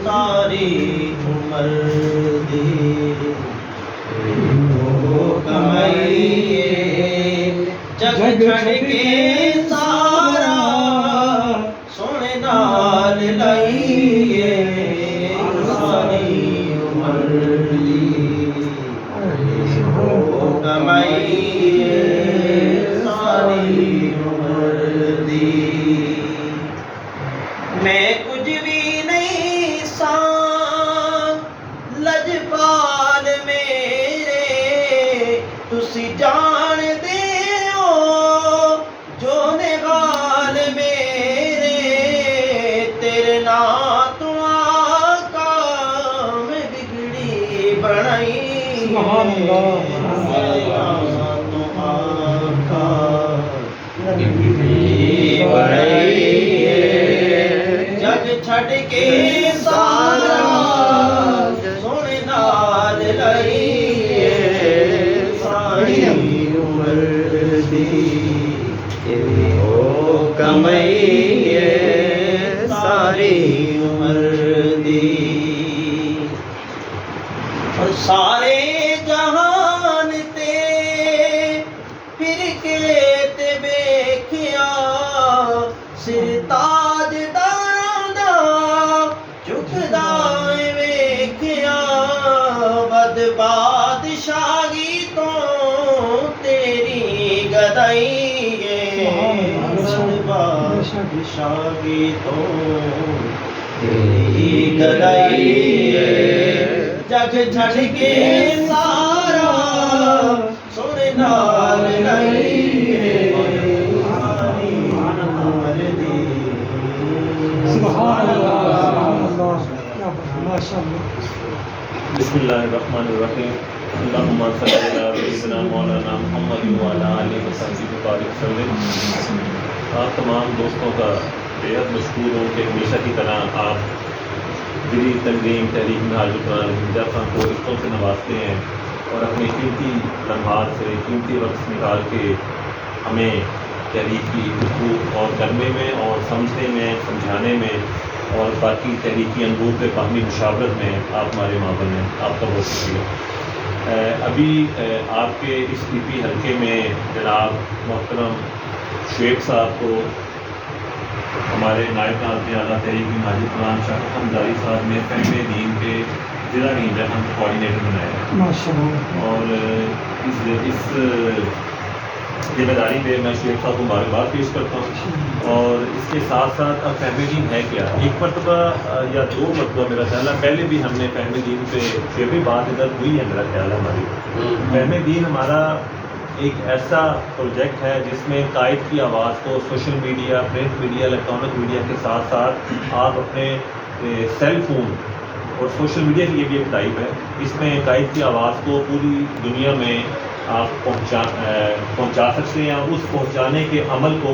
ساری عمر دی کمائی جگ چھڑ کے سارا سونے نال لائیے ساری عمر دی کمائی ساری عمر دی میں کچھ بھی نہیں ساں لجپال میرے تسی جان دے ہو جو نغال میرے تیرے نام تو آقا میں بگڑی بنائی سبحان اللہ تیرے نام تو آقا میں بگڑی بنائی جگ چھڑ کے سارا سونے نال لائیے ساری عمر دی او کمائی ساری عمر دی اور سارے جہان تے پھر کے تے ویکھیا سر تاج بد بادشاہی تو تیری گدائی بد بادشاہی تو تیری گدائی جگ چھڑ کے سارا سونے نال لائیے سبحان اللہ ماشاء اللہ بسم اللہ الرحمن الرحیم اللہم صلی علی سیدنا مولانا محمد وعلی آلہ وصحبہ وسلم۔ آپ تمام دوستوں کا بےحد مشکور ہوں کہ ہمیشہ کی طرح آپ دلی تنظیم تحریک منہاج القرآن حمزہ خان کو رشتوں سے نوازتے ہیں اور اپنے قیمتی لمحات سے قیمتی وقت نکال کے ہمیں تحریک کی حقوق اور کرنے میں اور سمجھنے میں سمجھانے میں اور باقی تحریکی انگور پہ باہمی مشاورت میں آپ ہمارے معاون ہیں، آپ کا بہت شکریہ۔ ابھی آپ کے اس پی پی حلقے میں جناب محترم شعیب صاحب کو ہمارے نائب ناظم اعلیٰ تحریک منہاج القرآن شاہ حمزاری صاحب نے فہم دین کے ضلع رینجر ہم کوآرڈینیٹر بنایا ہے ماشاء اللہ، اور اس ذمہ داری پہ میں شیخ صاحب کو مبارکباد پیش کرتا ہوں۔ اور اس کے ساتھ ساتھ اب فہم دین ہے کیا، ایک مرتبہ یا دو مرتبہ میرا خیال ہے پہلے بھی ہم نے فہم دین پہ یہ بھی بات ادھر ہوئی ہے میرا خیال ہے ہماری۔ فہم دین ہمارا ایک ایسا پروجیکٹ ہے جس میں قائد کی آواز کو social media, print media, electronic media کے ساتھ ساتھ آپ اپنے سیل فون اور سوشل میڈیا کی یہ بھی ایک ٹائپ ہے، اس میں قائد کی آواز کو پوری دنیا میں آپ پہنچا سکتے ہیں اور اس پہنچانے کے عمل کو